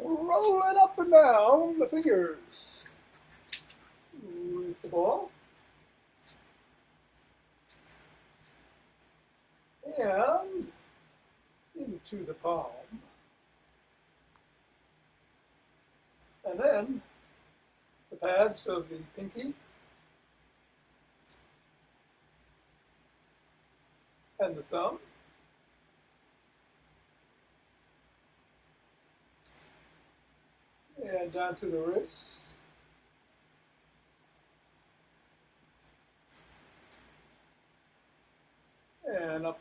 roll it up and down the fingers with the ball. And into the palm. And then the pads of the pinky and the thumb. And down to the wrist. And up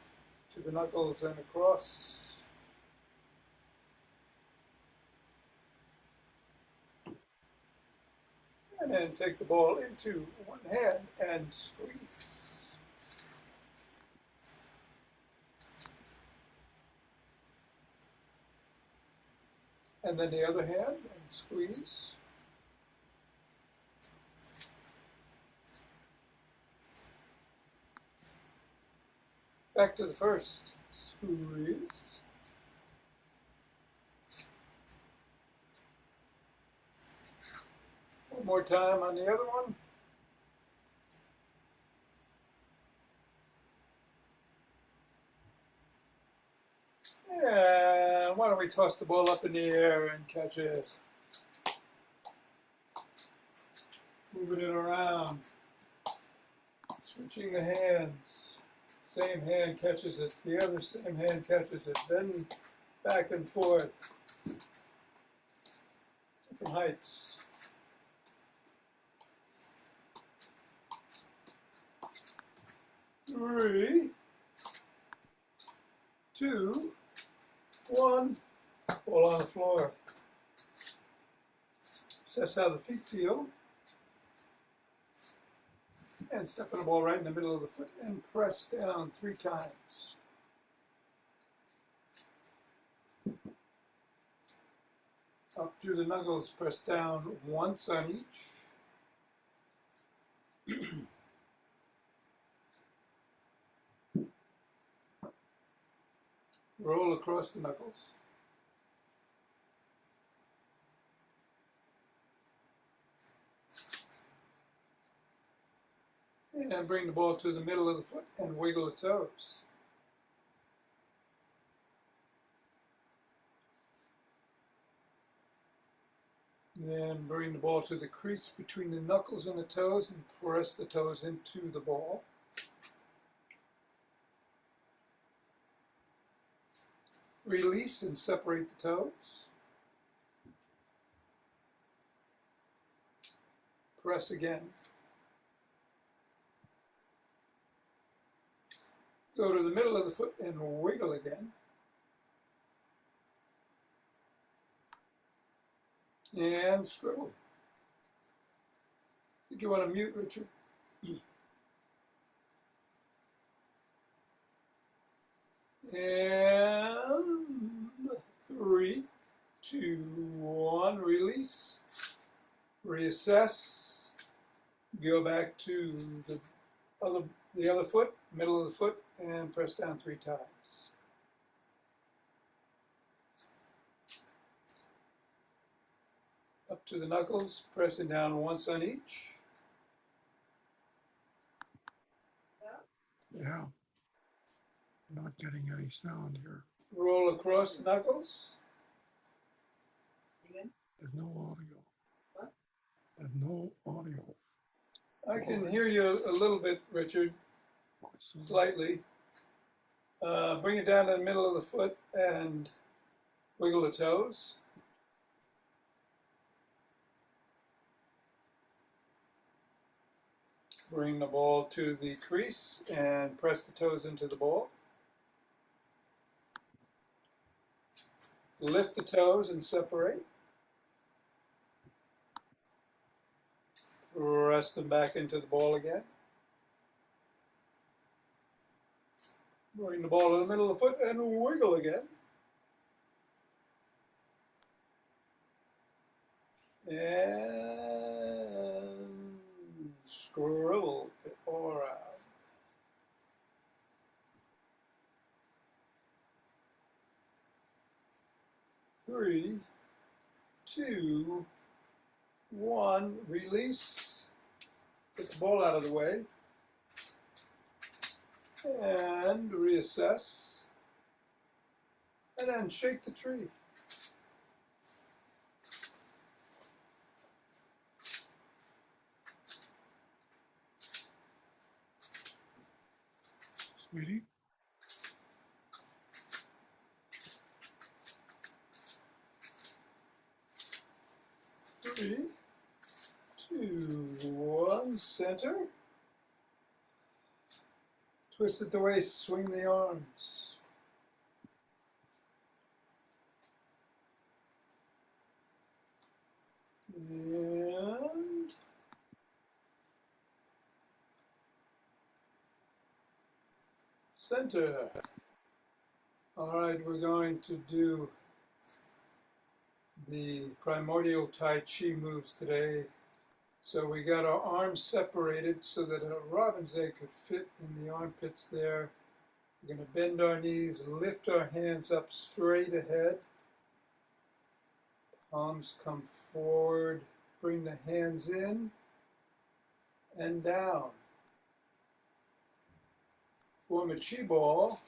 to the knuckles and across. And then take the ball into one hand and squeeze. And then the other hand and squeeze. Back to the first, squeeze. One more time on the other one. And why don't we toss the ball up in the air and catch it? Moving it around. Switching the hands. Same hand catches it, the other same hand catches it. Then back and forth. Different heights. 3, 2, 1. Ball on the floor. Assess how the feet feel. And step the ball right in the middle of the foot and press down 3 times. Up to the knuckles, press down once on each. Roll across the knuckles. And bring the ball to the middle of the foot and wiggle the toes. Then bring the ball to the crease between the knuckles and the toes and press the toes into the ball. Release and separate the toes. Press again. Go to the middle of the foot and wiggle again. And scribble. I think you want to mute, Richard. And 3, 2, 1, release. Reassess. Go back to the other foot, middle of the foot, and press down 3 times. Up to the knuckles, pressing down once on each. Yeah. Not getting any sound here. Roll across the knuckles. There's no audio. What? There's no audio. I can hear you a little bit, Richard, slightly. Bring it down to the middle of the foot and wiggle the toes. Bring the ball to the crease and press the toes into the ball. Lift the toes and separate. Press them back into the ball again. Bring the ball to the middle of the foot and wiggle again. And scribble it all around. Three, 2, 1, release, get the ball out of the way, and reassess, and then shake the tree. Sweetie. Three, 2, 1, center. Twist at the waist, swing the arms. And center. All right, we're going to do the primordial Tai Chi moves today. So we got our arms separated so that a robin's egg could fit in the armpits there. We're going to bend our knees, lift our hands up straight ahead. Palms come forward, bring the hands in and down. Form a chi ball.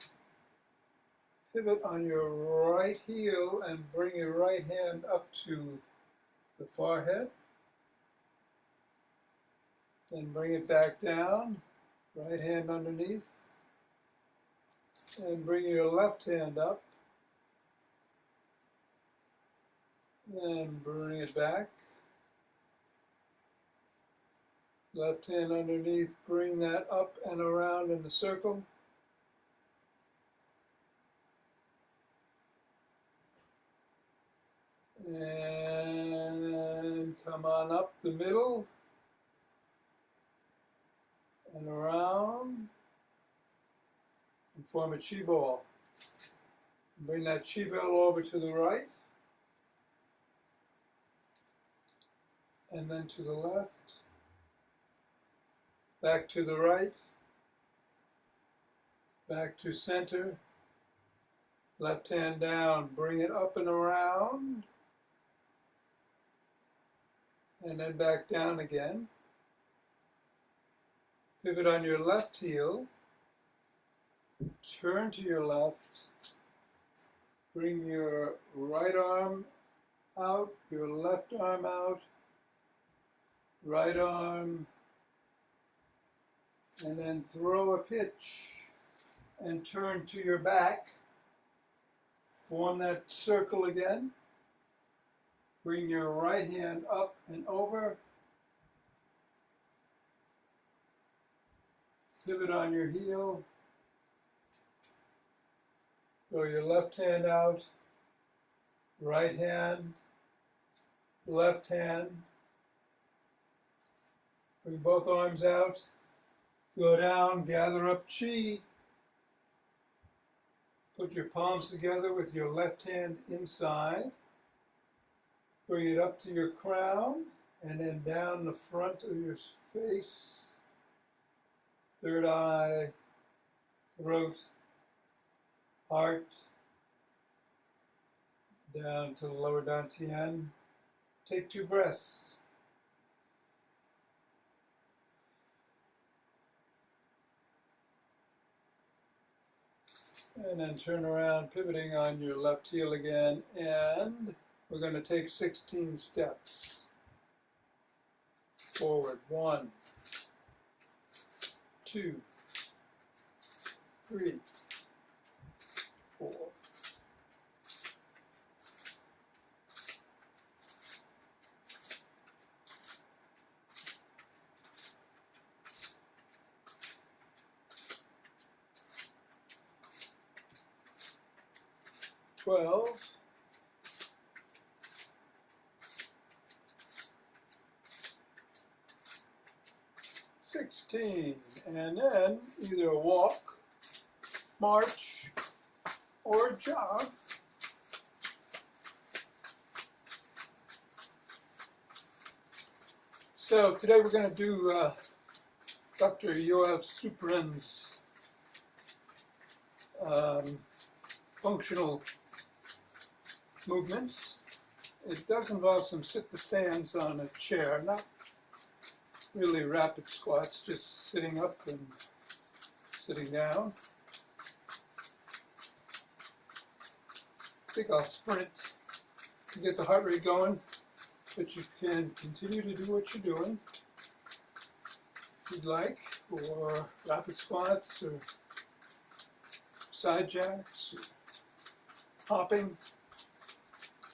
Pivot on your right heel and bring your right hand up to the forehead. Then bring it back down, right hand underneath. And bring your left hand up. And bring it back. Left hand underneath, bring that up and around in a circle. And come on up the middle and around and form a chi ball. Bring that chi ball over to the right and then to the left, back to the right, back to center, left hand down, bring it up and around, and then back down again. Pivot on your left heel, turn to your left, bring your right arm out, your left arm out, right arm, and then throw a pitch and turn to your back. Form that circle again. Bring your right hand up and over. Pivot on your heel. Throw your left hand out. Right hand. Left hand. Bring both arms out. Go down, gather up chi. Put your palms together with your left hand inside. Bring it up to your crown and then down the front of your face, third eye, throat, heart, down to the lower dantian. Take 2 breaths. And then turn around, pivoting on your left heel again, and we're going to take 16 steps. Forward, 1, 2, 3, 4. 12, 16, and then either walk, march, or jog. So today we're going to do Dr. Yoav Suprun's functional movements, it does involve some sit-to-stands on a chair, not really rapid squats, just sitting up and sitting down. I think I'll sprint to get the heart rate going, but you can continue to do what you're doing if you'd like, or rapid squats, or side jacks, or hopping.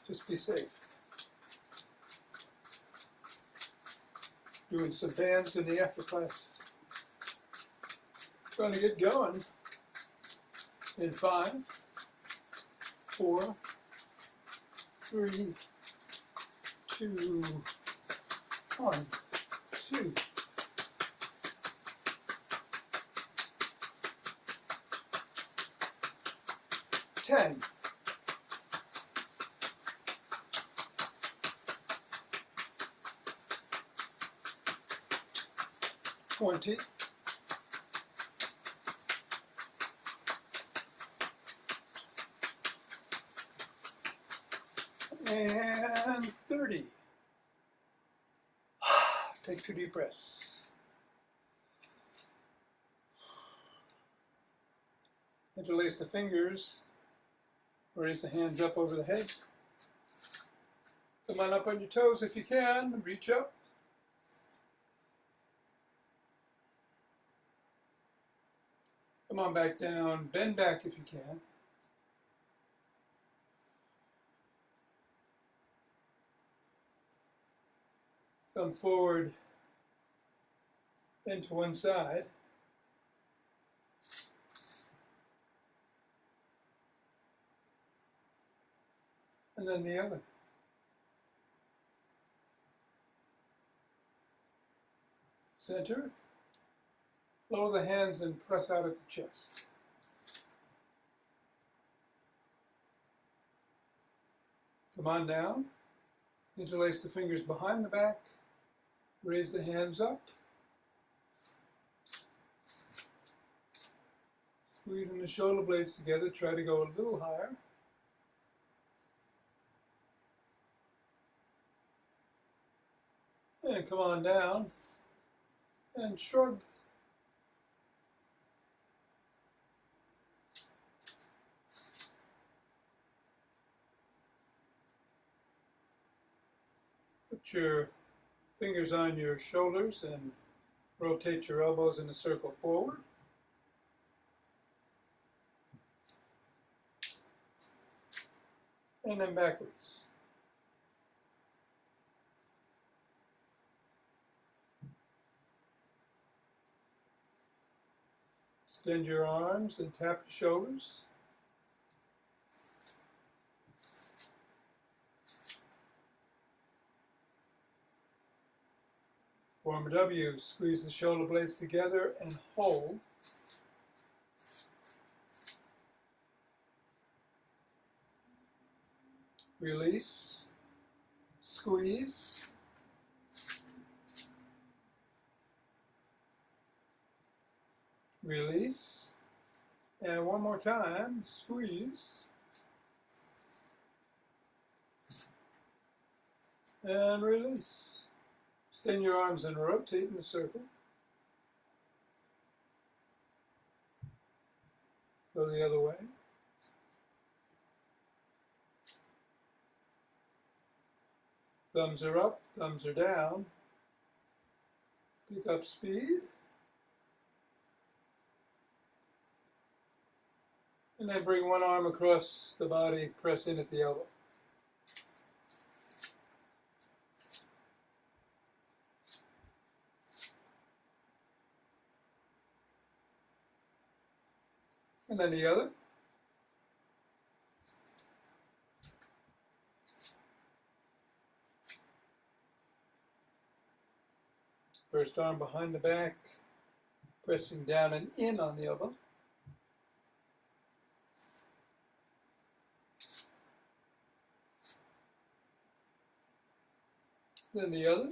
Just be safe. Doing some bands in the after class. Going to get going in 5, 4, 3, 2, 1, 2. Ten. 20. And 30. Take 2 deep breaths. Interlace the fingers. Raise the hands up over the head. Come on up on your toes if you can. Reach up. Come on back down. Bend back if you can. Come forward. Bend to one side. And then the other. Center. Lower the hands and press out at the chest. Come on down. Interlace the fingers behind the back. Raise the hands up. Squeezing the shoulder blades together. Try to go a little higher. And come on down and shrug. Put your fingers on your shoulders and rotate your elbows in a circle forward. And then backwards. Extend your arms and tap your shoulders. Form a W. Squeeze the shoulder blades together and hold. Release. Squeeze. Release. And one more time, squeeze. And release. Extend your arms and rotate in a circle. Go the other way. Thumbs are up, thumbs are down. Pick up speed. And then bring one arm across the body, press in at the elbow. And then the other. First arm behind the back, pressing down and in on the elbow. Then the other.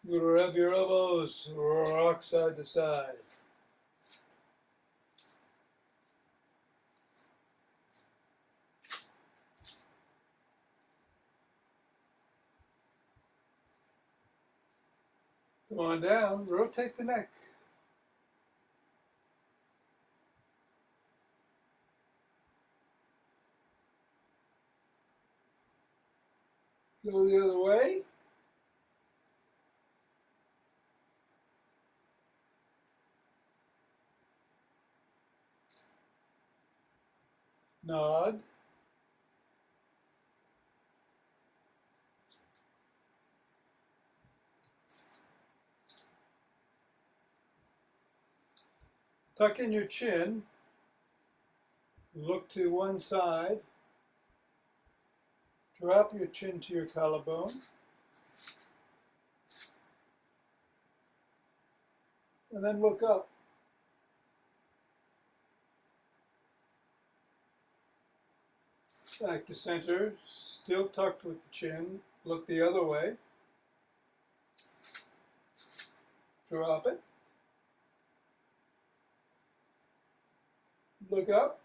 You rub your elbows, rock side to side. Come on down, rotate the neck. Go the other way. Nod. Tuck in your chin. Look to one side. Drop your chin to your collarbone. And then look up. Back to center, still tucked with the chin. Look the other way. Drop it. Look up.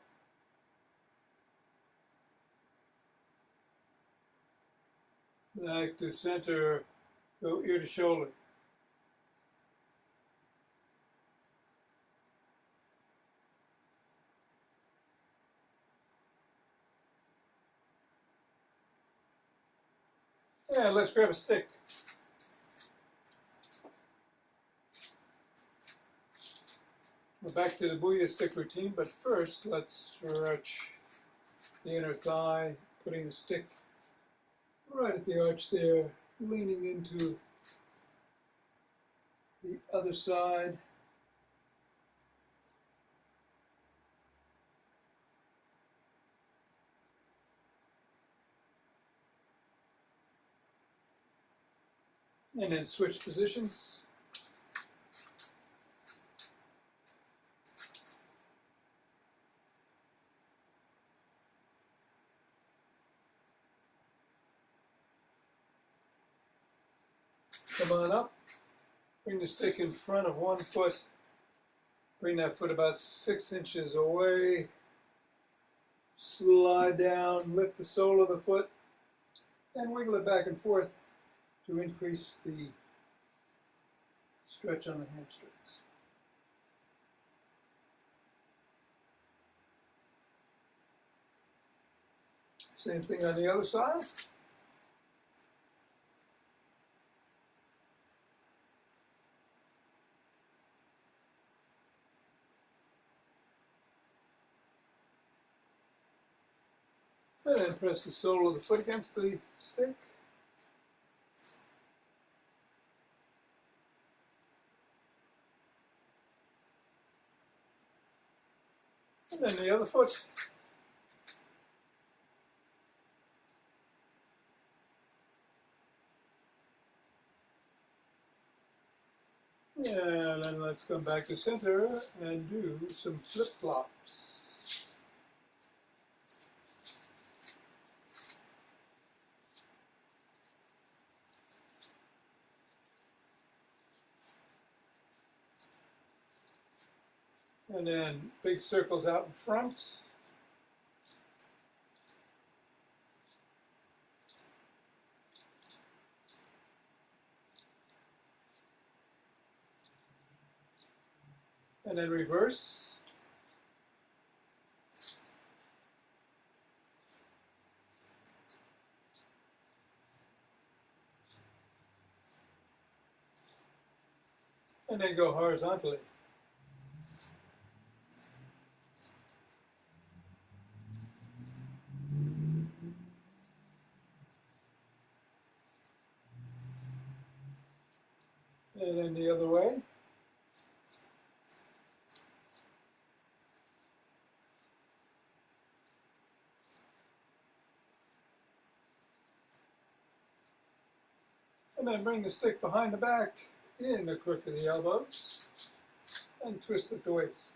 Back to center, go ear to shoulder. And let's grab a stick. We're back to the Booyah stick routine, but first let's stretch the inner thigh, putting the stick right at the arch there, leaning into the other side. And then switch positions. Come on up. Bring the stick in front of one foot. Bring that foot about 6 inches away. Slide down, lift the sole of the foot, and wiggle it back and forth to increase the stretch on the hamstrings. Same thing on the other side. And then press the sole of the foot against the stick. And then the other foot. And then let's come back to center and do some flip-flops. And then big circles out in front. And then reverse. And then go horizontally. And then the other way. And then bring the stick behind the back, in the crook of the elbows, and twist at the waist.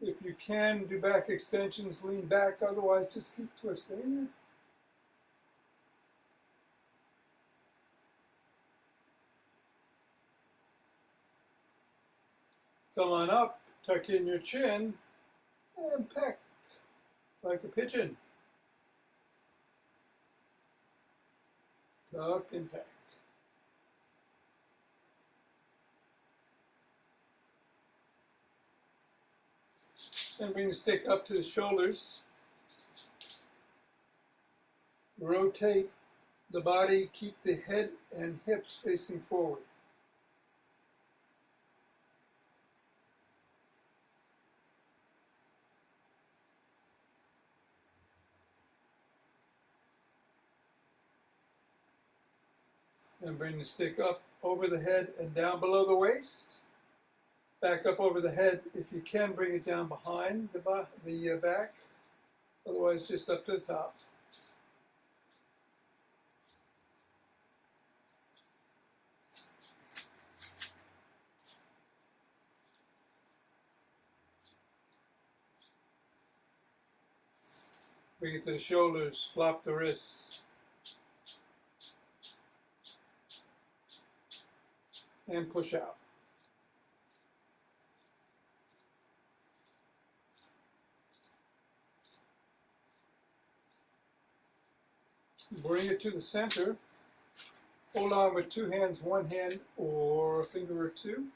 If you can do back extensions, lean back, otherwise just keep twisting. Come on up. Tuck in your chin and peck like a pigeon. Tuck and peck. And bring the stick up to the shoulders. Rotate the body, keep the head and hips facing forward. And bring the stick up over the head and down below the waist. Back up over the head. If you can, bring it down behind the back. Otherwise, just up to the top. Bring it to the shoulders, flop the wrists. And push out. Bring it to the center. Hold on with two hands, one hand or a finger or two.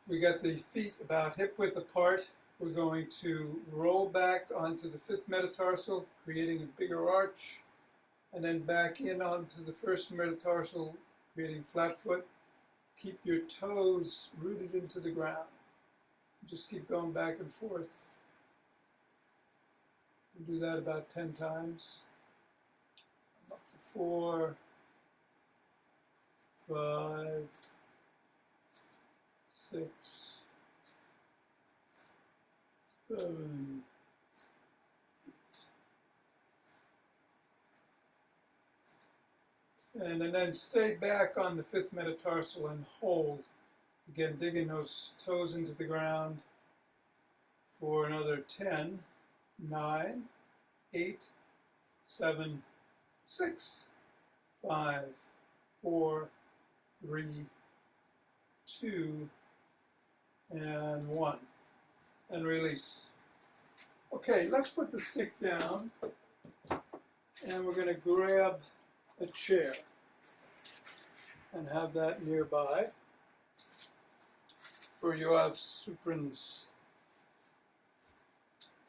We got the feet about hip width apart. We're going to roll back onto the fifth metatarsal, creating a bigger arch, and then back in onto the first metatarsal, creating flat foot. Keep your toes rooted into the ground. Just keep going back and forth. Do that about 10 times. Up to 4, 5, 6, 7, 8. And then stay back on the fifth metatarsal and hold. Again, digging those toes into the ground for another 10, 9, 8, 7, 6, 5, 4, 3, 2, and 1. And release. Okay, let's put the stick down, and we're going to grab a chair and have that nearby for your Suprun's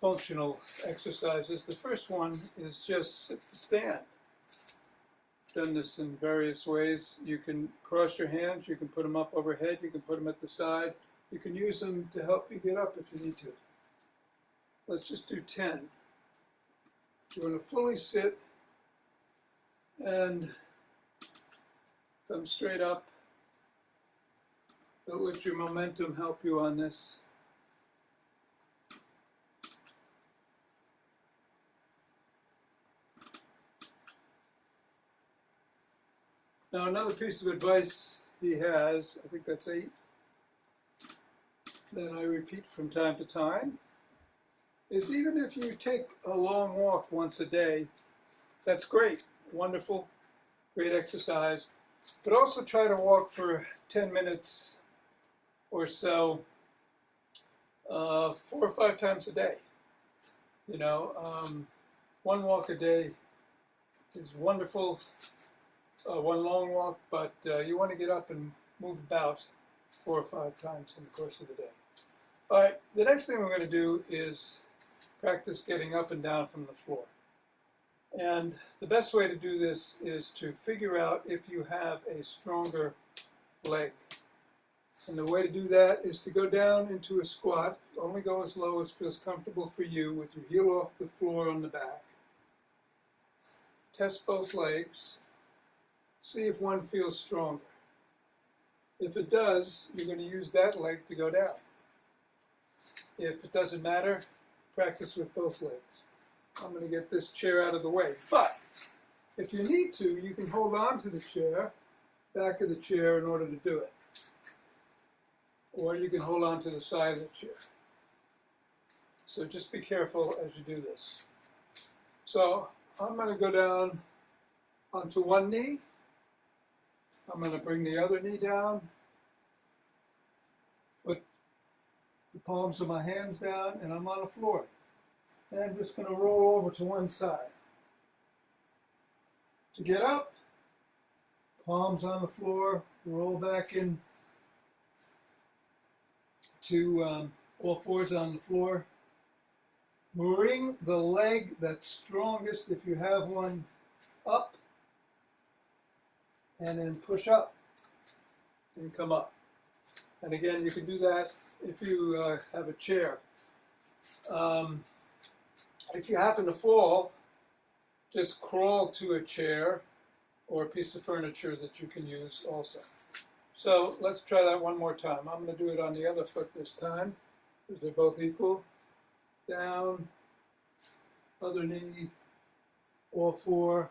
functional exercises. The first one is just sit to stand. Done this in various ways. You can cross your hands, you can put them up overhead, you can put them at the side. You can use them to help you get up if you need to. Let's just do 10. You're going to fully sit and come straight up. Don't let your momentum help you on this. Now another piece of advice he has, I think that's 8, that I repeat from time to time, is even if you take a long walk once a day, that's great, wonderful, great exercise, but also try to walk for 10 minutes or so 4 or 5 times a day. You know, one walk a day is wonderful, one long walk, but you want to get up and move about 4 or 5 times in the course of the day. All right, the next thing we're going to do is practice getting up and down from the floor. And the best way to do this is to figure out if you have a stronger leg. And the way to do that is to go down into a squat. Only go as low as feels comfortable for you with your heel off the floor on the back. Test both legs. See if one feels stronger. If it does, you're going to use that leg to go down. If it doesn't matter, practice with both legs. I'm going to get this chair out of the way. But if you need to, you can hold on to the chair, back of the chair, in order to do it. Or you can hold on to the side of the chair. So just be careful as you do this. So I'm going to go down onto one knee. I'm going to bring the other knee down. Put the palms of my hands down, and I'm on the floor. And I'm just going to roll over to one side. To get up, palms on the floor, roll back in to all fours on the floor. Bring the leg that's strongest, if you have one, up, and then push up and come up. And again, you can do that if you have a chair. If you happen to fall, just crawl to a chair or a piece of furniture that you can use also. So let's try that one more time. I'm going to do it on the other foot this time, because they're both equal. Down, other knee, all four,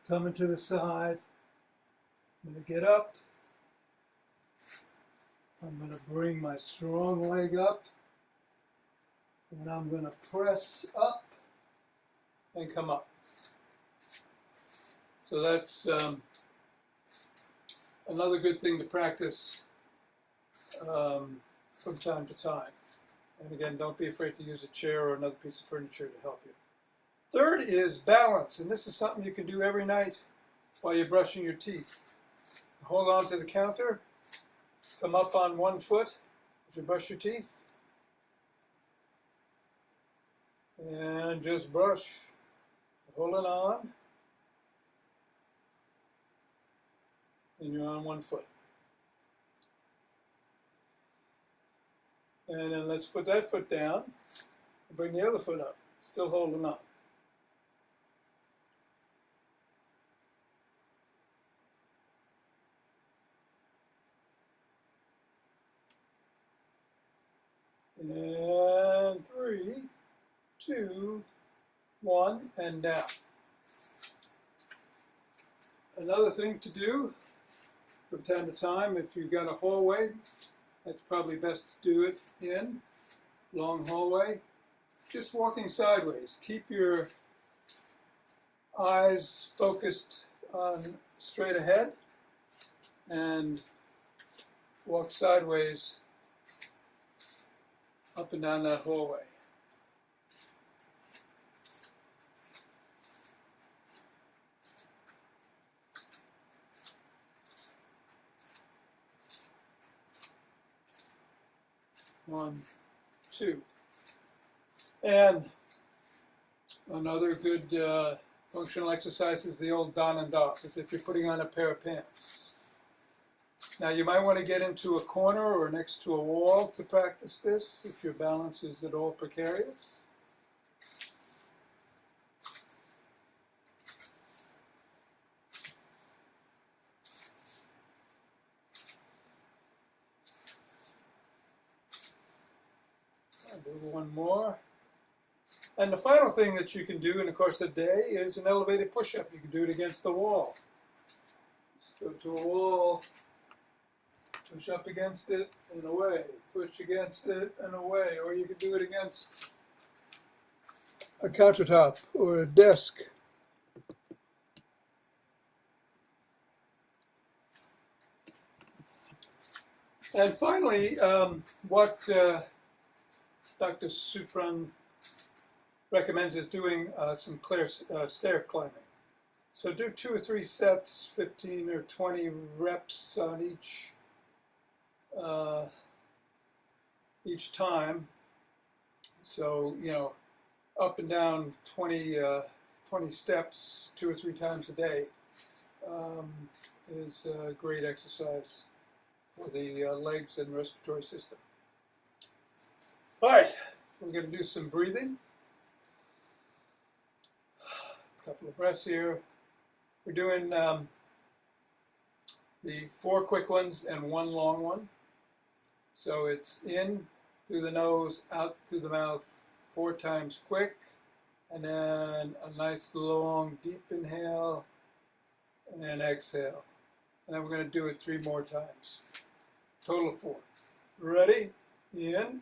coming to the side. I'm going to get up. I'm going to bring my strong leg up, and I'm going to press up and come up. So that's another good thing to practice from time to time. And again, don't be afraid to use a chair or another piece of furniture to help you. Third is balance, and this is something you can do every night while you're brushing your teeth. Hold on to the counter, come up on one foot as you brush your teeth, and just brush, holding on, and you're on one foot. And then let's put that foot down and bring the other foot up, still holding on. And 3, 2, 1, and down. Another thing to do from time to time, if you've got a hallway, that's probably best to do it in, long hallway, just walking sideways. Keep your eyes focused on straight ahead and walk sideways up and down that hallway. One, two. And another good functional exercise is the old don and doff, as if you're putting on a pair of pants. Now you might want to get into a corner or next to a wall to practice this if your balance is at all precarious. I'll do one more. And the final thing that you can do in the course of the day is an elevated push-up. You can do it against the wall. Just go to a wall, push up against it and away, push against it and away, or you can do it against a countertop or a desk. And finally, what Dr. Suprun recommends is doing some clear stair climbing. So do 2 or 3 sets, 15 or 20 reps on each time. So, you know, up and down 20 steps 2 or 3 times a day is a great exercise for the legs and respiratory system. All right, we're going to do some breathing. A couple of breaths here. We're doing the 4 quick ones and 1 long one. So it's in through the nose, out through the mouth, 4 times quick, and then a nice long deep inhale and exhale. And then we're going to do it 3 more times. Total of 4. Ready? In.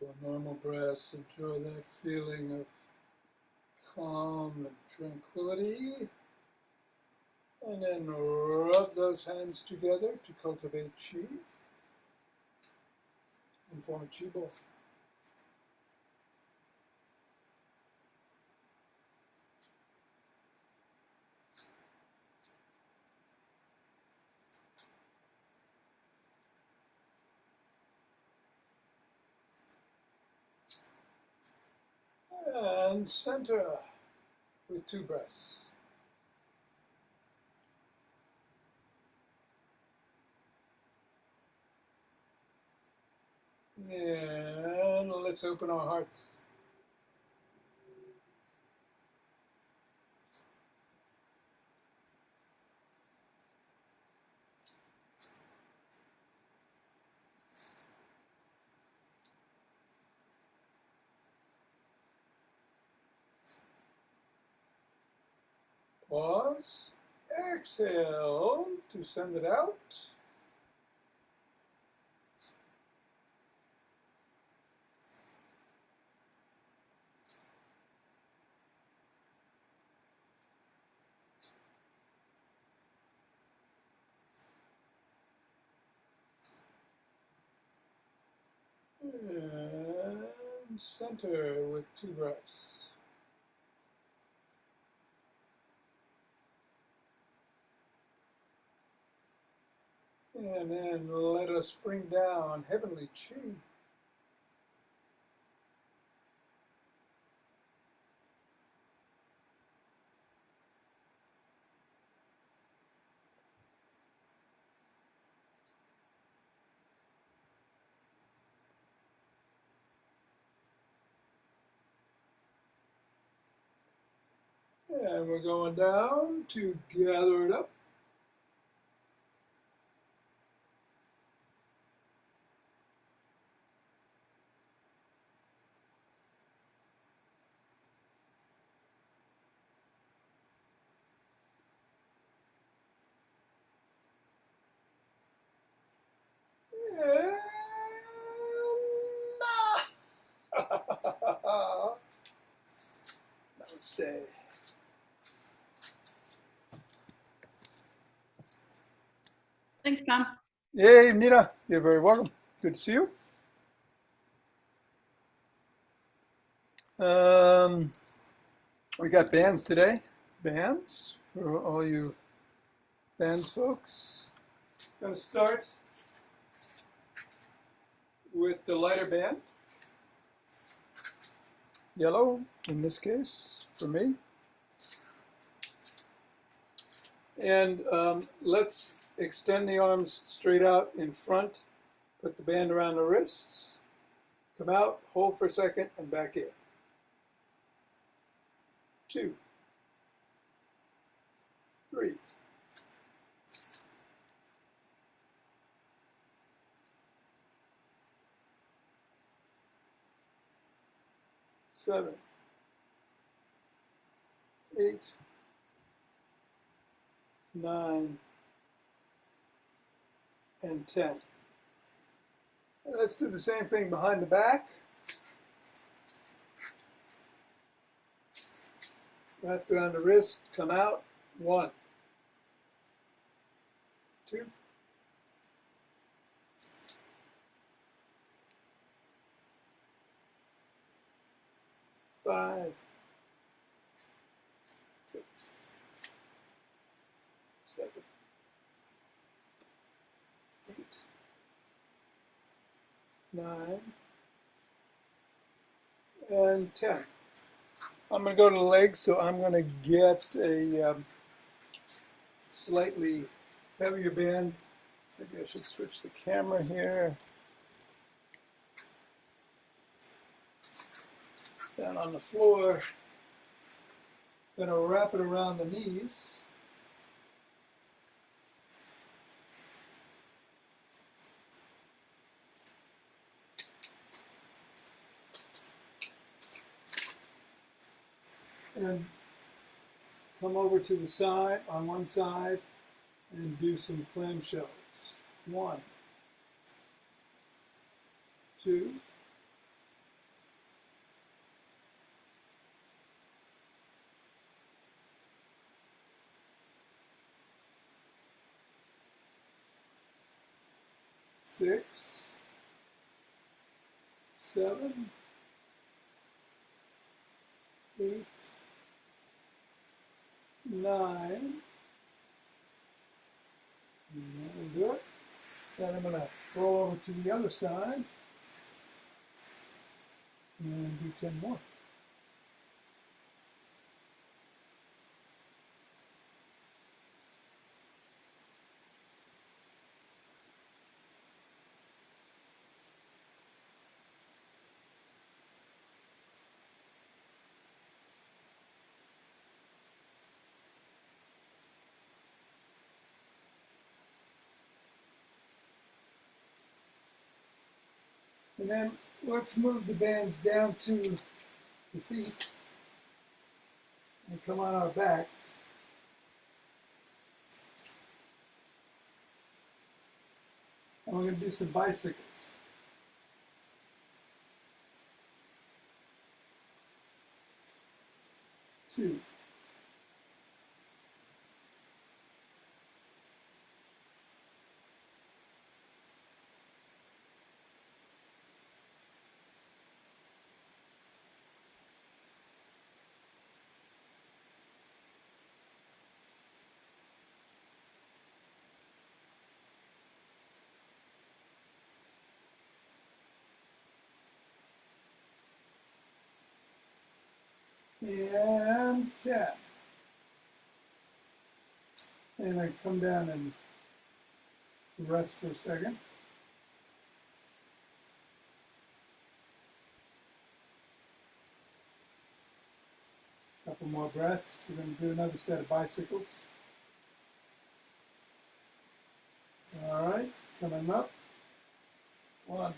For normal breaths, enjoy that feeling of calm and tranquility. And then rub those hands together to cultivate chi and form a chi ball. And center with 2 breaths. And let's open our hearts. Pause. Exhale to send it out. And center with 2 breaths. And then let us bring down heavenly chi. And we're going down to gather it up. And namaste. Thanks, John. Hey, Nina, you're very welcome. Good to see you. We got bands today. Bands for all you bands folks. Going to start with the lighter band. Yellow, in this case, for me. And let's extend the arms straight out in front. Put the band around the wrists. Come out, hold for a second, and back in. 2, 3. 7, 8, 9, and 10. And let's do the same thing behind the back. Wrap around the wrist, come out. 1, 2, 5, 6, 7, 8, 9, and 10. I'm going to go to the legs, so I'm going to get a slightly heavier band. Maybe I should switch the camera here. Down on the floor. Going to wrap it around the knees. And come over to the side, on one side, and do some clamshells. 1, 2, 6, 7, 8, 9. That'll do it. Then I'm going to roll over to the other side and do 10 more. And then let's move the bands down to the feet and come on our backs. And we're going to do some bicycles. 2. And 10. And I come down and rest for a second. Couple more breaths. We're going to do another set of bicycles. All right, coming up. 1.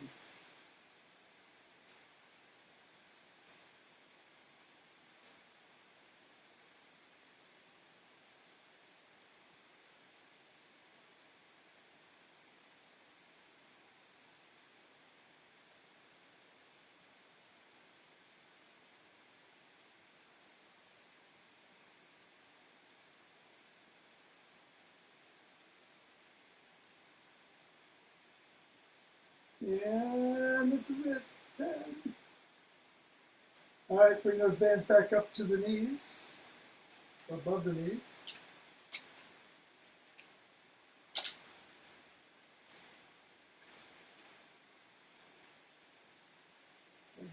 And this is it, 10. All right, bring those bands back up to the knees, above the knees.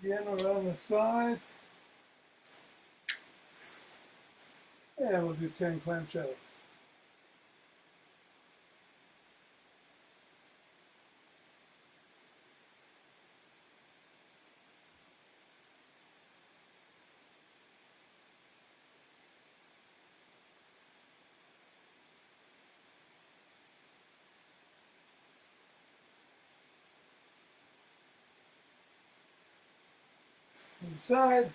Again, around the side. And we'll do 10 clamshells. Inside.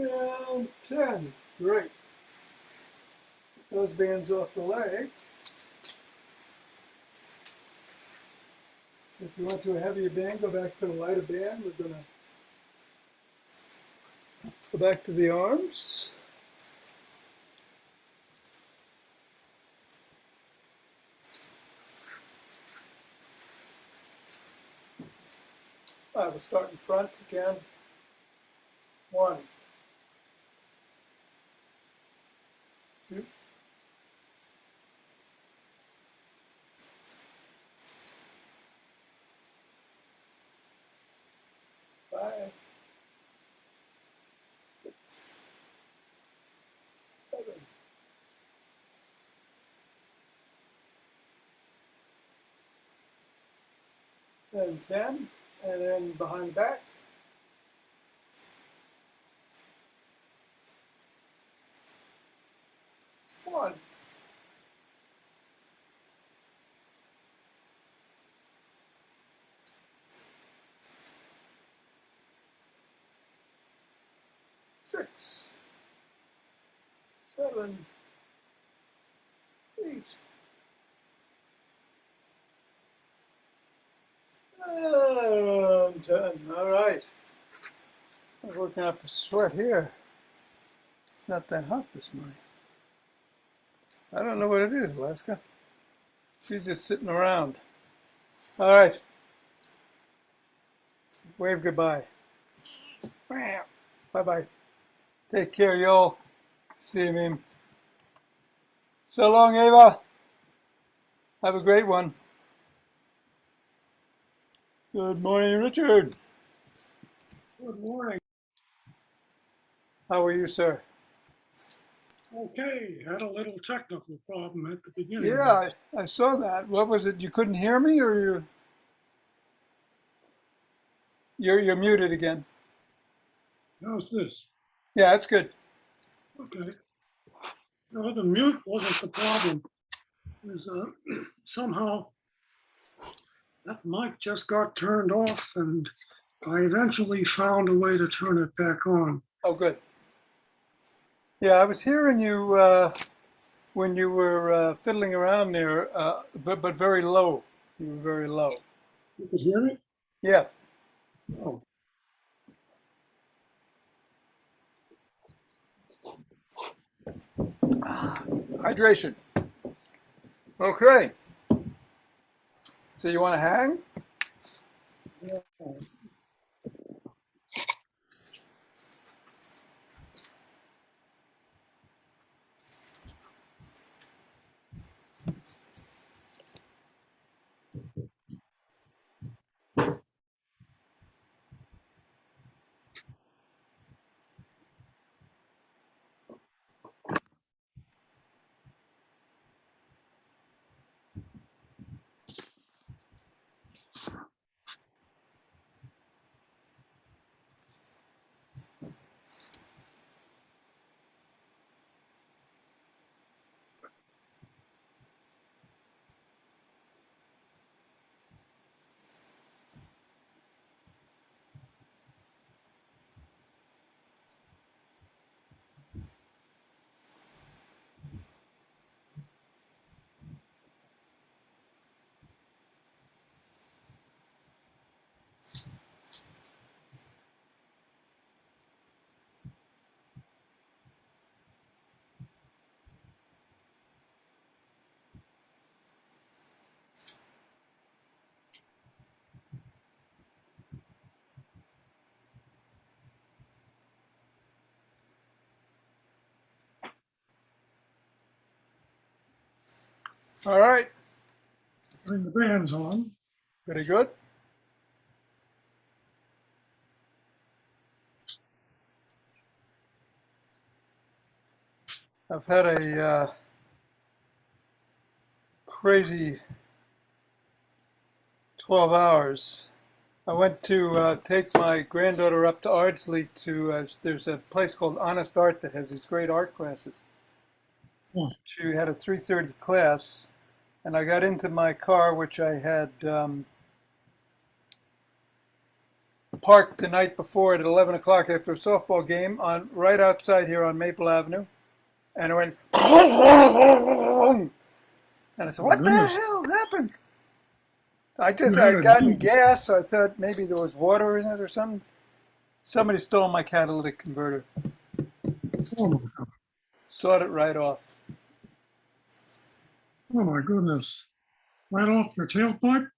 And 10. Great. Get those bands off the legs. If you want to a heavier band, go back to the lighter band. We're going to go back to the arms. All right, we'll start in front again. 1, 2, 5, 6, 7, 10, and then behind the back. 1, 2, 6, 7, 8. And 10. All right. I'm working up a sweat here. It's not that hot this morning. I don't know what it is, Alaska. She's just sitting around. All right. Wave goodbye. Bye-bye. Take care, y'all. See you, man. So long, Ava. Have a great one. Good morning, Richard. Good morning. How are you, sir? Okay, had a little technical problem at the beginning. Yeah, I saw that. What was it? You couldn't hear me, or you're muted again? How's this? Yeah, that's good. Okay. No, the mute wasn't the problem. It was, somehow that mic just got turned off, and I eventually found a way to turn it back on. Oh, good. Yeah, I was hearing you when you were fiddling around there, but very low. You were very low. You could hear me? Yeah. Oh. Hydration. Okay. So you want to hang? Yeah. All right. Bring the bands on. Very good. I've had a crazy 12 hours. I went to take my granddaughter up to Ardsley to, there's a place called Honest Art that has these great art classes. Oh. She had a 3:30 class, and I got into my car, which I had parked the night before at 11 o'clock after a softball game on right outside here on Maple Avenue, and it went, and I said, what the hell happened? I had gotten gas, so I thought maybe there was water in it or something. Somebody stole my catalytic converter. Oh my God. Sawed it right off. Oh my goodness. Right off your tailpipe?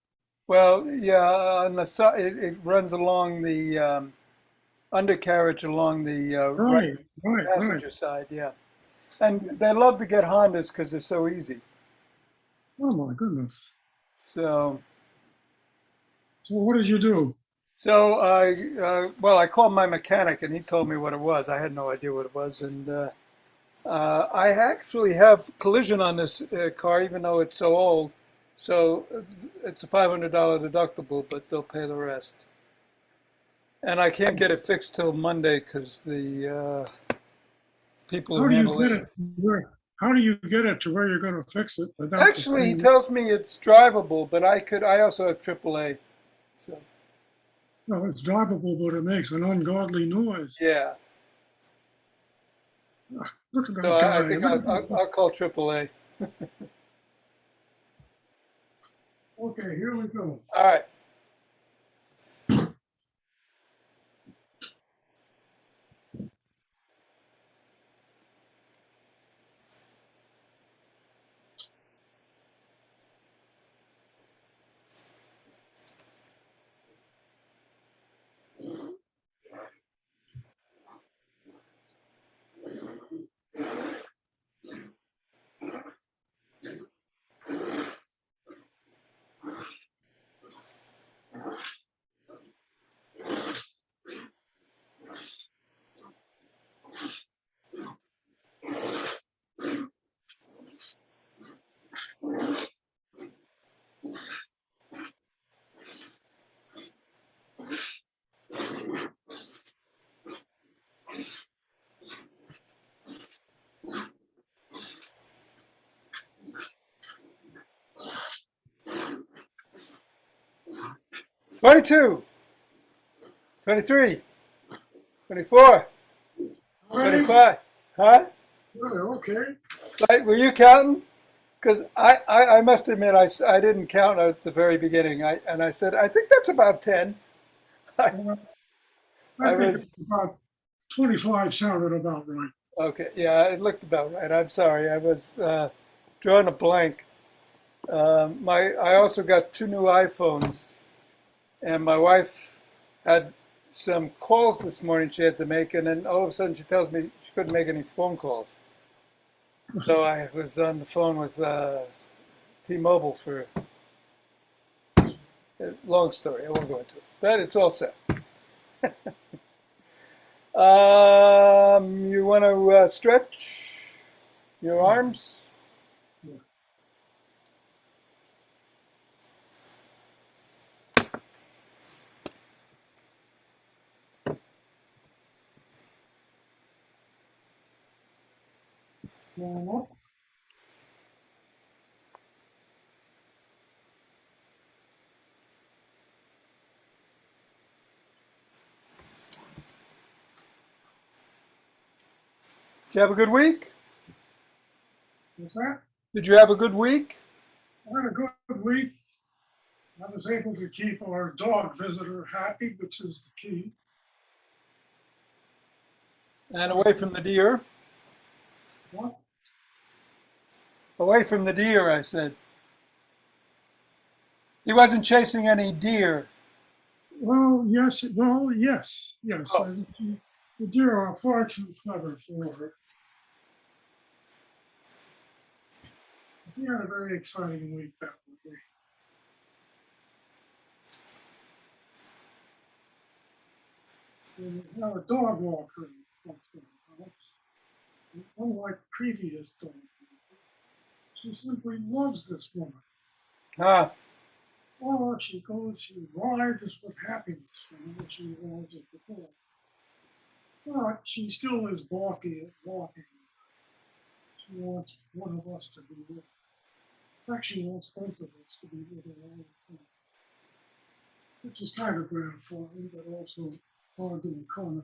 Well, yeah, on the side, it runs along the undercarriage along the right passenger side, yeah. And they love to get Hondas because they're so easy. Oh my goodness. So what did you do? So I called my mechanic and he told me what it was. I had no idea what it was, and I actually have collision on this car, even though it's so old. So it's a $500 deductible, but they'll pay the rest. And I can't get it fixed till Monday because the people who handle it. How do you get it to where you're going to fix it? Actually, he tells me it's drivable, but I also have AAA. So. No, it's drivable, but it makes an ungodly noise. Yeah. Look at that So I guy. think Look at I'll call AAA. Okay, here we go. All right. "22, 23, 24, Ready? 25." Huh? Okay. Right, were you counting? Because I must admit, I didn't count at the very beginning. And I said, I think that's about 10. I, I I think was, it's about 25 sounded about right. okay, yeah, it looked about right. I'm sorry. I was drawing a blank. I also got 2 new iPhones, and my wife had some calls this morning she had to make, and then all of a sudden she tells me she couldn't make any phone calls. So I was on the phone with T-Mobile for a long story. I won't go into it, but it's all set. You want to stretch your arms? Yeah. Warm up. Did you have a good week? What's that? Did you have a good week? I had a good week. I was able to keep our dog visitor happy, which is the key. And away from the deer? What? Away from the deer, I said. He wasn't chasing any deer. Well, yes. Well, yes. Yes. Oh, The deer are far too clever for her. He had a very exciting week that week. We have a dog walker. Unlike previous dog walkers, she simply loves this woman. ah, Oh, she rides with happiness whenever she rides at the dog. But she still is balky at walking. She wants one of us to be with her. In fact, she wants both of us to be with her all the time, which is kind of gratifying, but also hard to accommodate.